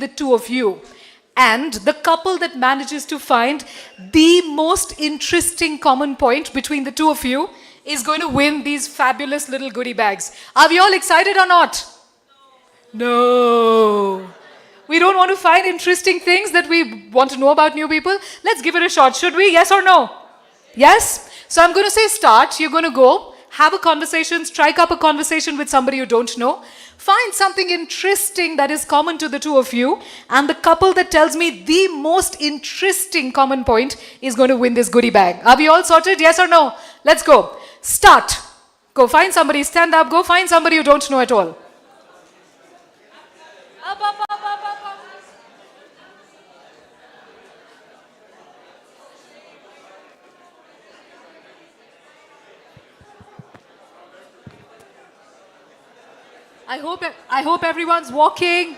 the two of you. And the couple that manages to find the most interesting common point between the two of you is going to win these fabulous little goodie bags. Are we all excited or not? No. We don't want to find interesting things that we want to know about new people. Let's give it a shot. Should we? Yes or no? Yes? So I'm going to say start. You're going to go. Have a conversation. Strike up a conversation with somebody you don't know. Find something interesting that is common to the two of you. And the couple that tells me the most interesting common point is going to win this goodie bag. Are we all sorted? Yes or no? Let's go. Start. Go find somebody. Stand up. Go find somebody you don't know at all. Up. I hope everyone's walking.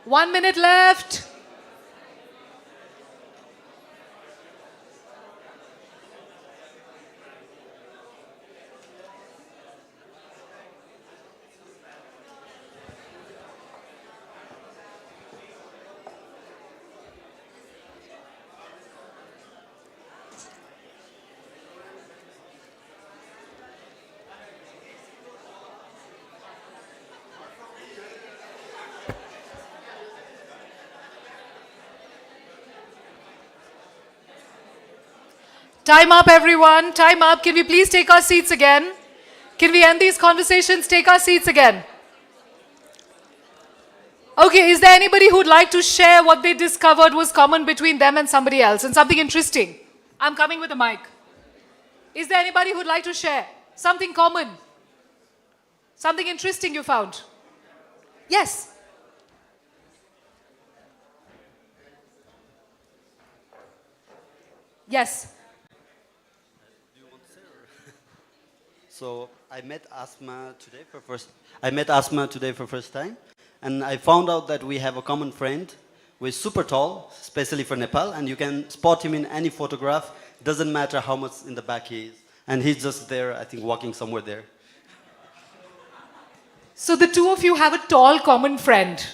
One minute left. Time up, everyone. Time up. Can we please take our seats again? Can we end these conversations? Take our seats again. Okay, is there anybody who'd like to share what they discovered was common between them and somebody else and something interesting? I'm coming with a mic. Is there anybody who'd like to share something common? Something interesting you found? Yes. Yes. So I met Asma today for first time, and I found out that we have a common friend who is super tall, especially for Nepal, and you can spot him in any photograph. Doesn't matter how much in the back he is, and he's just there, I think, walking somewhere there. So the two of you have a tall common friend.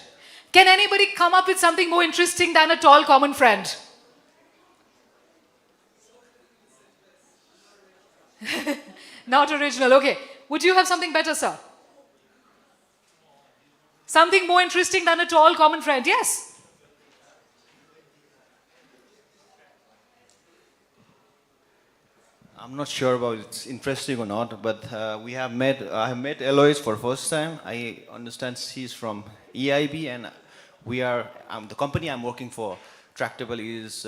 Can anybody come up with something more interesting than a tall common friend? Not original. Okay. Would you have something better, sir? Something more interesting than a tall common friend? Yes. I'm not sure about it's interesting or not, but I have met Eloise for first time. I understand she's from EIB, and the company I'm working for, Tractable, is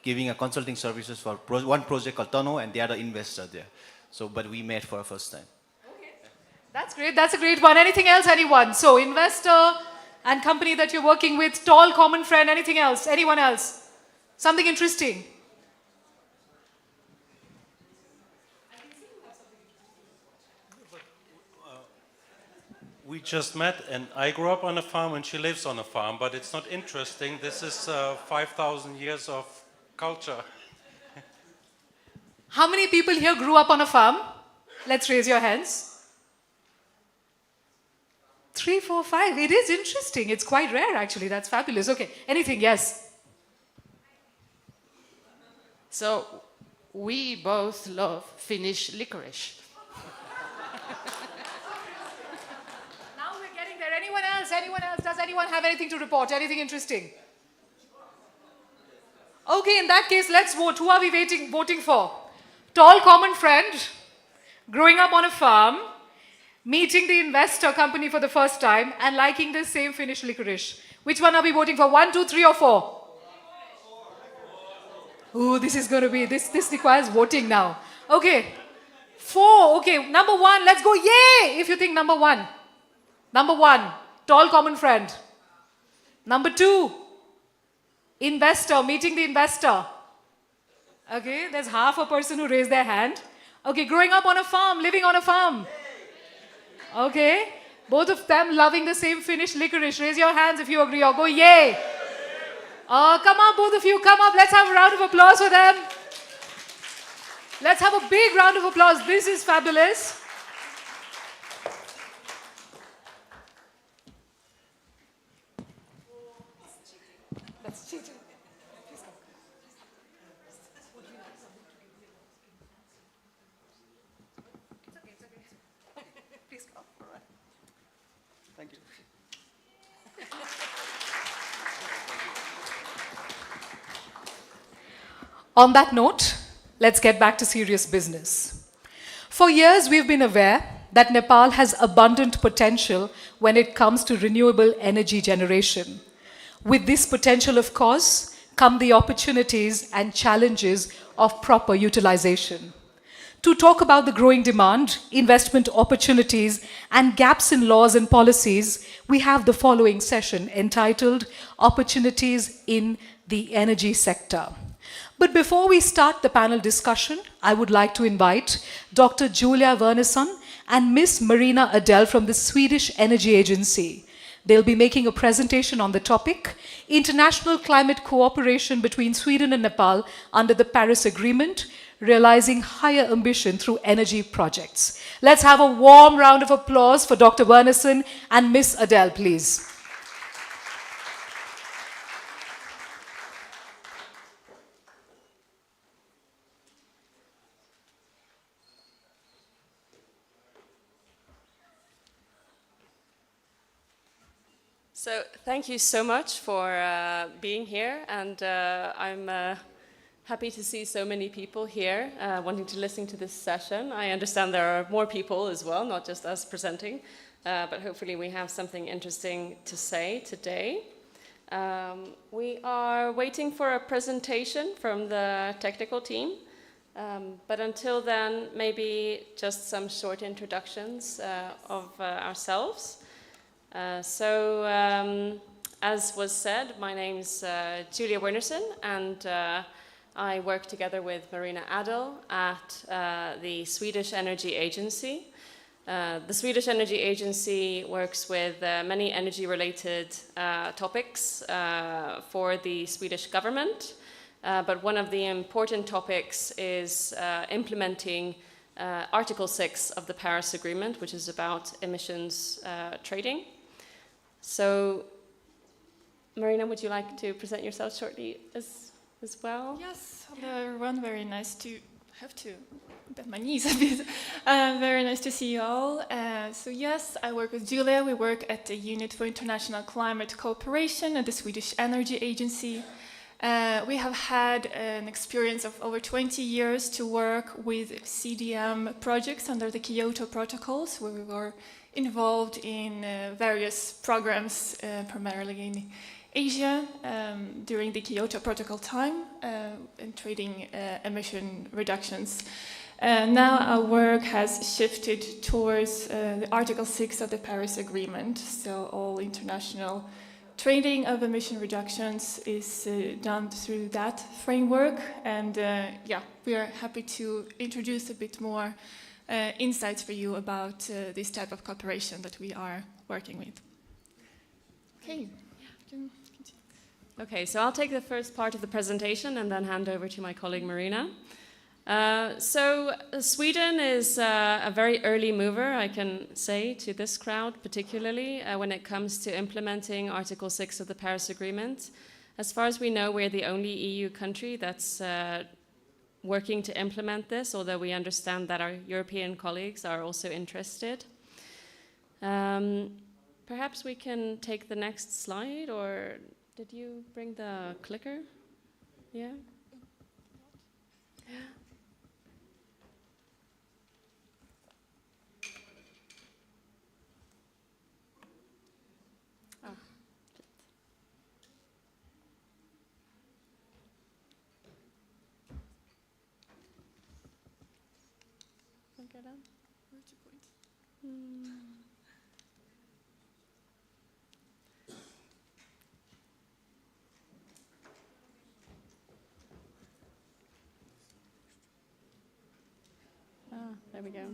giving a consulting services for one project called Tono, and they are the investor there. So, but we met for the first time. Okay. That's great. That's a great one. Anything else, anyone? So, investor and company that you're working with, tall common friend, anything else? Anyone else? Something interesting? We just met, and I grew up on a farm, and she lives on a farm, but it's not interesting. This is 5,000 years of culture. How many people here grew up on a farm? Let's raise your hands. 3, 4, 5. It is interesting. It's quite rare, actually. That's fabulous. Okay. Anything? Yes. So, we both love Finnish licorice. Now we're getting there. Anyone else? Anyone else? Does anyone have anything to report? Anything interesting? Okay, in that case, let's vote. Who are we voting for? Tall common friend, growing up on a farm, meeting the investor company for the first time, and liking the same Finnish licorice. Which one are we voting for? 1, 2, 3, or 4? Ooh, this is going to be, this requires voting now. Okay, 4. Okay, number 1, let's go. Yay! If you think number 1. Number 1. Tall common friend. Number 2, investor, meeting the investor. Okay, there's half a person who raised their hand. Okay, growing up on a farm, living on a farm. Okay, both of them loving the same Finnish licorice. Raise your hands if you agree or go yay. Come up, both of you, come up. Let's have a round of applause for them. Let's have a big round of applause. This is fabulous. That's cheating. Please come. Thank you. On that note, let's get back to serious business. For years, we've been aware that Nepal has abundant potential when it comes to renewable energy generation. With this potential, of course, come the opportunities and challenges of proper utilization. To talk about the growing demand, investment opportunities, and gaps in laws and policies, we have the following session entitled Opportunities in the Energy Sector. But before we start the panel discussion, I would like to invite Dr. Julia Wernersson and Miss Marina Adele from the Swedish Energy Agency. They'll be making a presentation on the topic, International Climate Cooperation between Sweden and Nepal under the Paris Agreement, realizing higher ambition through energy projects. Let's have a warm round of applause for Dr. Wernersson and Miss Adele, please. So thank you so much for being here, and I'm happy to see so many people here wanting to listen to this session. I understand there are more people as well, not just us presenting, but hopefully we have something interesting to say today. We are waiting for a presentation from the technical team, but until then, maybe just some short introductions of ourselves. As was said, my name's Julia Wernersson, and I work together with Marina Adel at the Swedish Energy Agency. The Swedish Energy Agency works with many energy-related topics for the Swedish government, but one of the important topics is implementing Article 6 of the Paris Agreement, which is about emissions trading. So, Marina, would you like to present yourself shortly as well? Yes, hello everyone, very nice to have to bend my knees a bit. Very nice to see you all. So yes, I work with Julia. We work at the Unit for International Climate Cooperation at the Swedish Energy Agency. We have had an experience of over 20 years to work with CDM projects under the Kyoto Protocols, where we were involved in various programs, primarily in Asia, during the Kyoto Protocol time, in trading emission reductions. Now our work has shifted towards the Article 6 of the Paris Agreement, so all international trading of emission reductions is done through that framework, and we are happy to introduce a bit more insights for you about this type of cooperation that we are working with. Okay. Okay, so I'll take the first part of the presentation and then hand over to my colleague Marina. Sweden is a very early mover, I can say, to this crowd, particularly when it comes to implementing Article 6 of the Paris Agreement. As far as we know, we're the only EU country that's working to implement this, although we understand that our European colleagues are also interested. Perhaps we can take the next slide, or did you bring the clicker? Yeah? we go.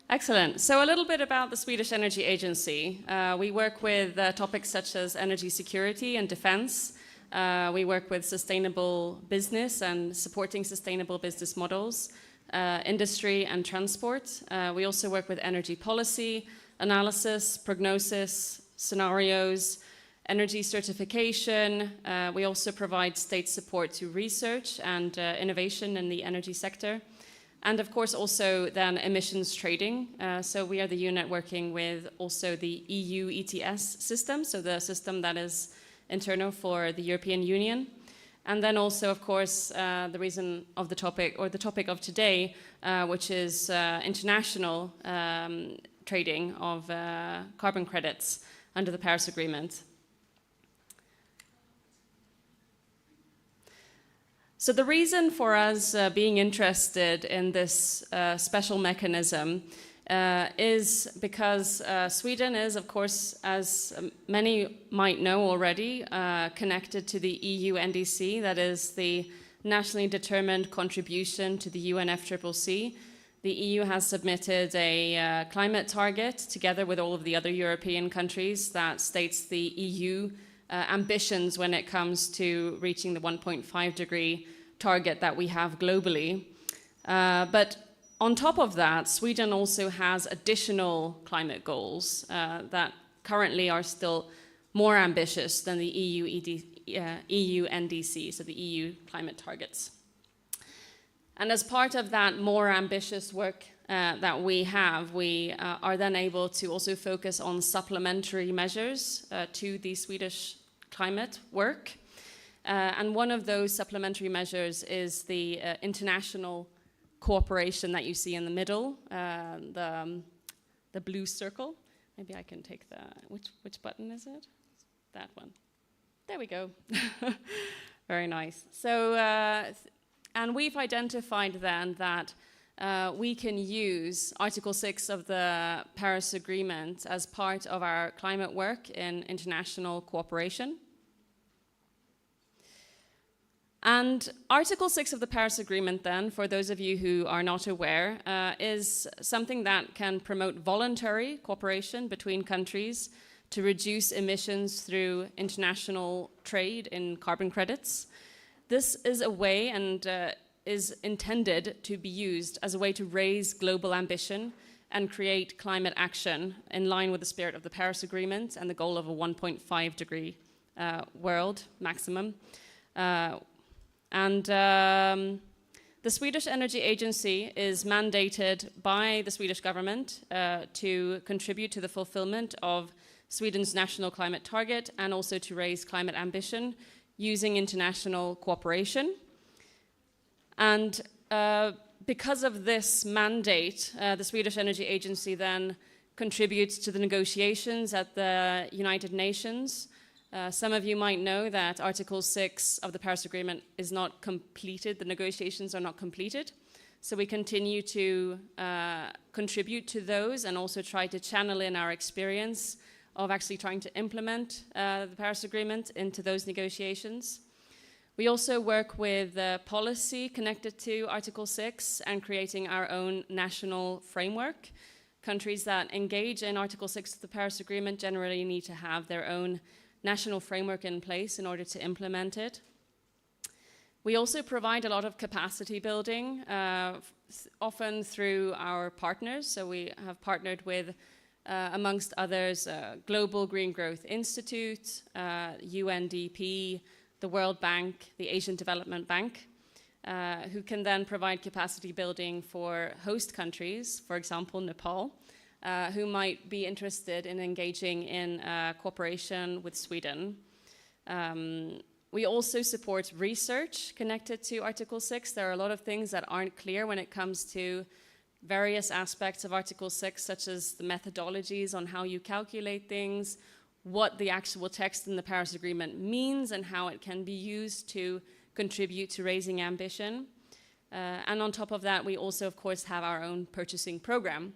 Excellent. So a little bit about the Swedish Energy Agency. We work with topics such as energy security and defense. We work with sustainable business and supporting sustainable business models, industry and transport. We also work with energy policy, analysis, prognosis, scenarios, energy certification. We also provide state support to research and innovation in the energy sector. And of course also then emissions trading. So we are the unit working with also the EU ETS system, so the system that is internal for the European Union. And then also, of course, the reason of the topic, or the topic of today, which is international trading of carbon credits under the Paris Agreement. So the reason for us being interested in this special mechanism is because Sweden is, of course, as many might know already, connected to the EU NDC, that is the nationally determined contribution to the UNFCCC. The EU has submitted a climate target together with all of the other European countries that states the EU ambitions when it comes to reaching the 1.5 degree target that we have globally. But on top of that, Sweden also has additional climate goals that currently are still more ambitious than the EU NDC, so the EU climate targets. And as part of that more ambitious work that we have, we are then able to also focus on supplementary measures to the Swedish climate work. And one of those supplementary measures is the international cooperation that you see in the middle, the blue circle. Maybe I can take the, which button is it? That one. There we go. Very nice. So, and we've identified then that we can use Article 6 of the Paris Agreement as part of our climate work in international cooperation. And Article 6 of the Paris Agreement then, for those of you who are not aware, is something that can promote voluntary cooperation between countries to reduce emissions through international trade in carbon credits. This is a way and is intended to be used as a way to raise global ambition and create climate action in line with the spirit of the Paris Agreement and the goal of a 1.5 degree world maximum. The Swedish Energy Agency is mandated by the Swedish government to contribute to the fulfillment of Sweden's national climate target and also to raise climate ambition using international cooperation. And because of this mandate, the Swedish Energy Agency then contributes to the negotiations at the United Nations. Some of you might know that Article 6 of the Paris Agreement is not completed, the negotiations are not completed. So we continue to contribute to those and also try to channel in our experience of actually trying to implement the Paris Agreement into those negotiations. We also work with policy connected to Article 6 and creating our own national framework. Countries that engage in Article 6 of the Paris Agreement generally need to have their own national framework in place in order to implement it. We also provide a lot of capacity building, often through our partners. So we have partnered with, amongst others, Global Green Growth Institute, UNDP, the World Bank, the Asian Development Bank, who can then provide capacity building for host countries, for example, Nepal, who might be interested in engaging in cooperation with Sweden. We also support research connected to Article 6. There are a lot of things that aren't clear when it comes to various aspects of Article 6, such as the methodologies on how you calculate things, what the actual text in the Paris Agreement means, and how it can be used to contribute to raising ambition. And on top of that, we also, of course, have our own purchasing program,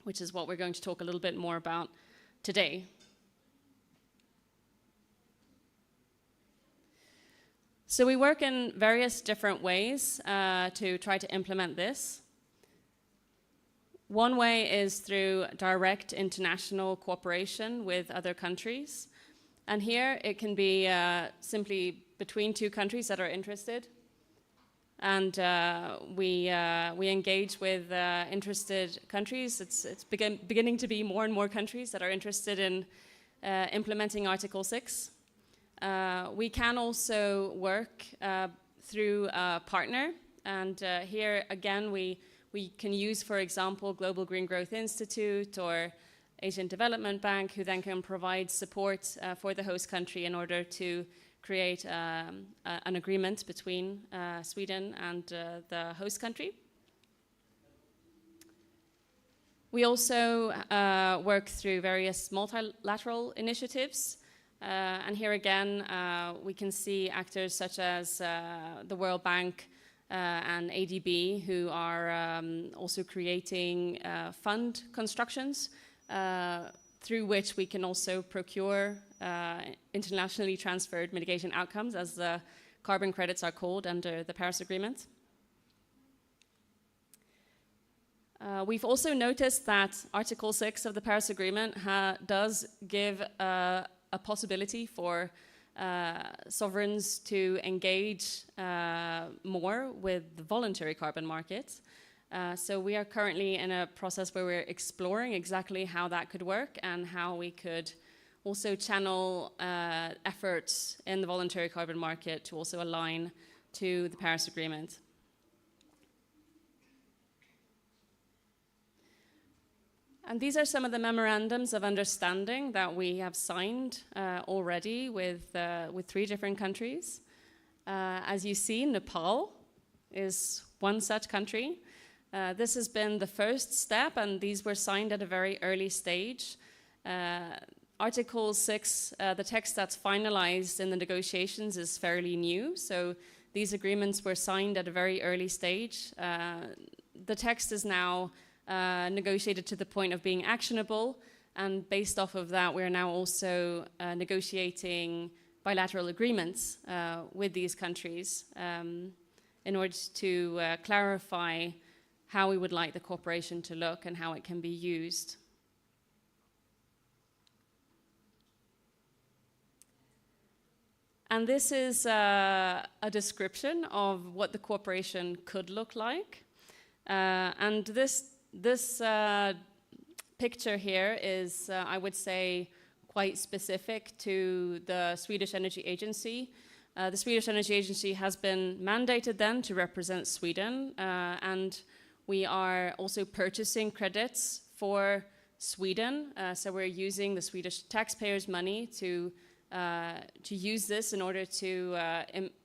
which is what we're going to talk a little bit more about today. So we work in various different ways to try to implement this. One way is through direct international cooperation with other countries. And here it can be simply between two countries that are interested. And we engage with interested countries. It's beginning to be more and more countries that are interested in implementing Article 6. We can also work through a partner. And here, again, we can use, for example, Global Green Growth Institute or Asian Development Bank, who then can provide support for the host country in order to create an agreement between Sweden and the host country. We also work through various multilateral initiatives. And here again, we can see actors such as the World Bank and ADB, who are also creating fund constructions through which we can also procure internationally transferred mitigation outcomes, as the carbon credits are called under the Paris Agreement. We've also noticed that Article 6 of the Paris Agreement does give a possibility for sovereigns to engage more with the voluntary carbon markets. So we are currently in a process where we're exploring exactly how that could work and how we could also channel efforts in the voluntary carbon market to also align to the Paris Agreement. And these are some of the memorandums of understanding that we have signed already with 3 different countries. As you see, Nepal is one such country. This has been the first step, and these were signed at a very early stage. Article 6, the text that's finalized in the negotiations, is fairly new, so these agreements were signed at a very early stage. The text is now negotiated to the point of being actionable, and based off of that, we're now also negotiating bilateral agreements with these countries in order to clarify how we would like the cooperation to look and how it can be used. And this is a description of what the cooperation could look like. And this picture here is, I would say, quite specific to the Swedish Energy Agency. The Swedish Energy Agency has been mandated then to represent Sweden, and we are also purchasing credits for Sweden. So we're using the Swedish taxpayers' money to use this in order to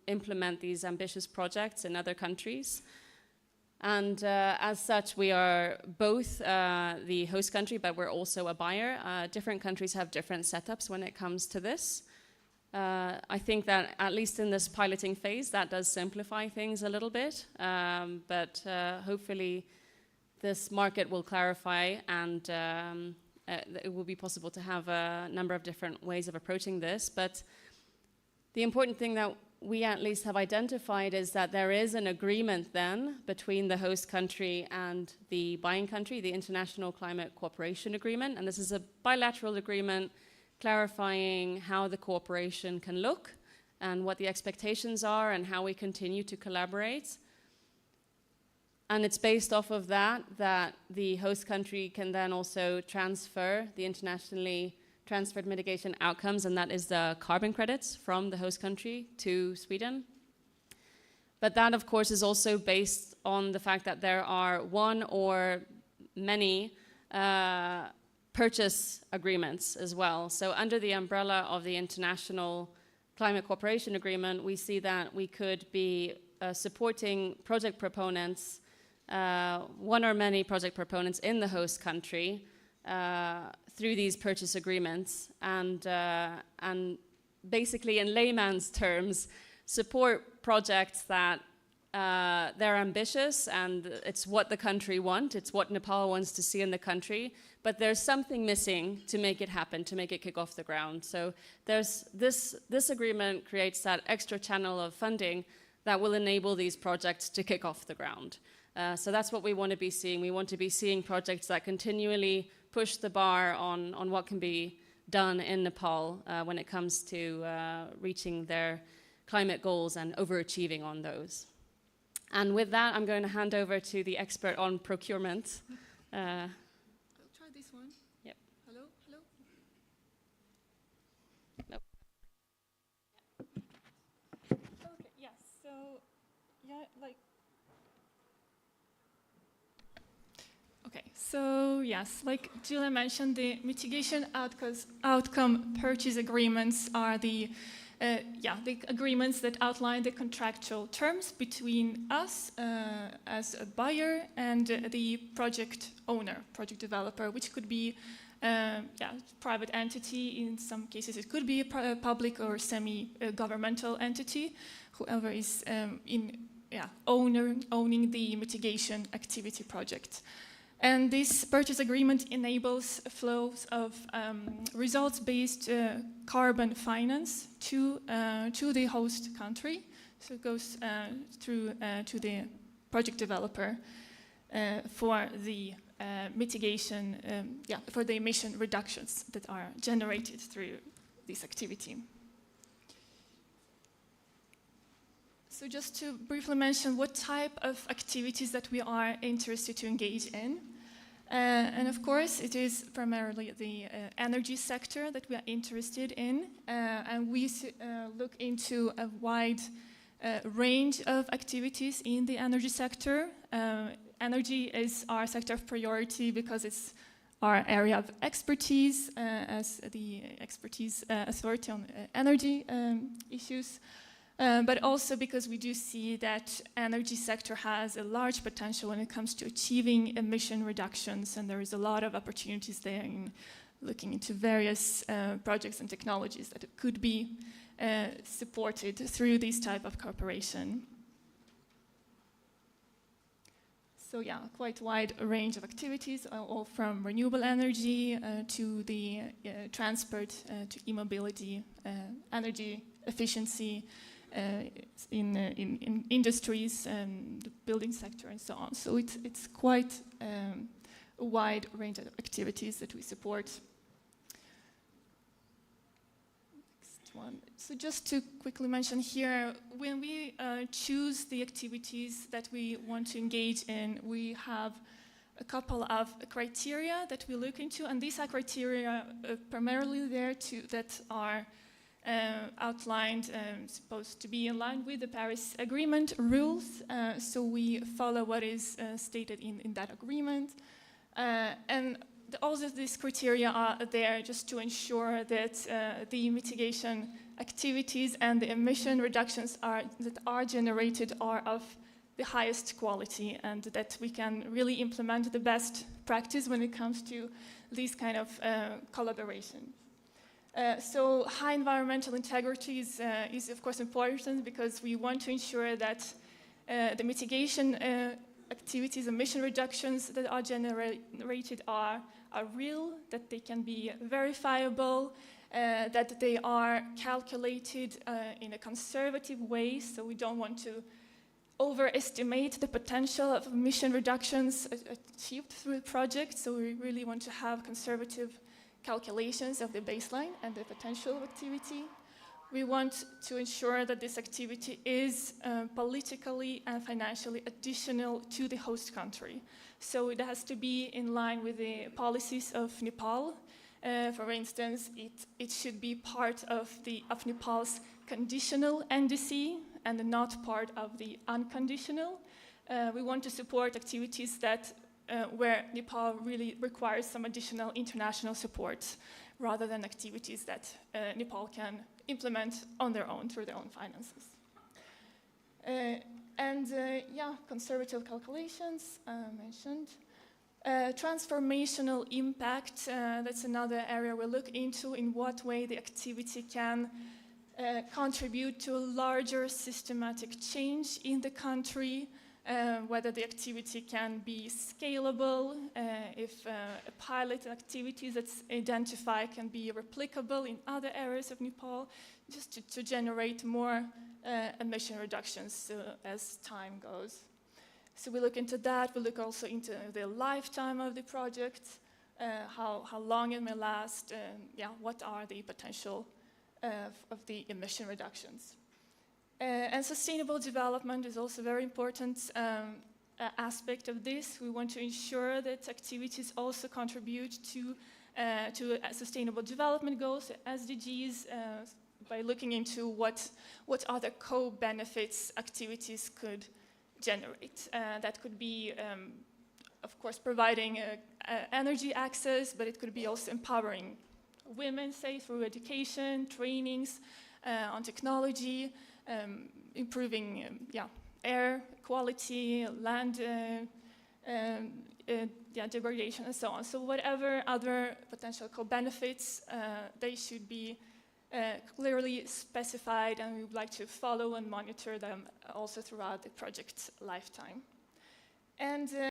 implement these ambitious projects in other countries. And as such, we are both the host country, but we're also a buyer. Different countries have different setups when it comes to this. I think that at least in this piloting phase, that does simplify things a little bit, but hopefully this market will clarify, and it will be possible to have a number of different ways of approaching this. But the important thing that we at least have identified is that there is an agreement then between the host country and the buying country, the International Climate Cooperation Agreement, and this is a bilateral agreement clarifying how the cooperation can look and what the expectations are and how we continue to collaborate. And it's based off of that the host country can then also transfer the internationally transferred mitigation outcomes, and that is the carbon credits from the host country to Sweden. But that, of course, is also based on the fact that there are one or many purchase agreements as well. So under the umbrella of the International Climate Cooperation Agreement, we see that we could be supporting project proponents, one or many project proponents in the host country through these purchase agreements, and basically in layman's terms, support projects that they're ambitious and it's what the country wants, it's what Nepal wants to see in the country, but there's something missing to make it happen, to make it kick off the ground. So there's this agreement creates that extra channel of funding that will enable these projects to kick off the ground. So that's what we want to be seeing. We want to be seeing projects that continually push the bar on what can be done in Nepal when it comes to reaching their climate goals and overachieving on those. And with that, I'm going to hand over to the expert on procurement. I'll try this one. Yep. Hello, hello. Nope. Okay, yeah, so, yeah, like. Okay, so yes, like Julia mentioned, the mitigation outcome purchase agreements are the agreements that outline the contractual terms between us as a buyer and the project owner, project developer, which could be private entity. In some cases, it could be a public or semi-governmental entity, whoever is owning the mitigation activity project. And this purchase agreement enables flows of results-based carbon finance to the host country. So it goes through to the project developer for the mitigation, for the emission reductions that are generated through this activity. So just to briefly mention what type of activities that we are interested to engage in. And of course, it is primarily the energy sector that we are interested in. And we look into a wide range of activities in the energy sector. Energy is our sector of priority because it's our area of expertise as the expertise authority on energy issues. But also because we do see that energy sector has a large potential when it comes to achieving emission reductions, and there is a lot of opportunities there in looking into various projects and technologies that could be supported through this type of cooperation. So yeah, quite wide range of activities, all from renewable energy to the transport to e-mobility, energy efficiency, in industries, the building sector, and so on. So it's quite a wide range of activities that we support. Next one. So just to quickly mention here, when we choose the activities that we want to engage in, we have a couple of criteria that we look into, and these are criteria primarily there that are outlined, supposed to be in line with the Paris Agreement rules. So we follow what is stated in that agreement. And all of these criteria are there just to ensure that the mitigation activities and the emission reductions that are generated are of the highest quality, and that we can really implement the best practice when it comes to these kind of collaboration. So high environmental integrity is of course important because we want to ensure that the mitigation activities, emission reductions that are generated are real, that they can be verifiable, that they are calculated in a conservative way, so we don't want to overestimate the potential of emission reductions achieved through the project, so we really want to have conservative calculations of the baseline and the potential of activity. We want to ensure that this activity is politically and financially additional to the host country. So it has to be in line with the policies of Nepal. For instance, it should be part of Nepal's conditional NDC and not part of the unconditional. We want to support activities that where Nepal really requires some additional international support rather than activities that Nepal can implement on their own through their own finances. Conservative calculations mentioned. Transformational impact, that's another area we look into, in what way the activity can contribute to a larger systematic change in the country, whether the activity can be scalable, if a pilot activity that's identified can be replicable in other areas of Nepal, just to generate more emission reductions as time goes. So we look into that. We look also into the lifetime of the project, how long it may last, and what are the potential of the emission reductions. And sustainable development is also a very important aspect of this. We want to ensure that activities also contribute to sustainable development goals, SDGs, by looking into what other co-benefits activities could generate. That could be, of course, providing energy access, but it could be also empowering women, say, through education, trainings on technology, improving air quality, land degradation, and so on. So whatever other potential co-benefits, they should be clearly specified, and we would like to follow and monitor them also throughout the project's lifetime. And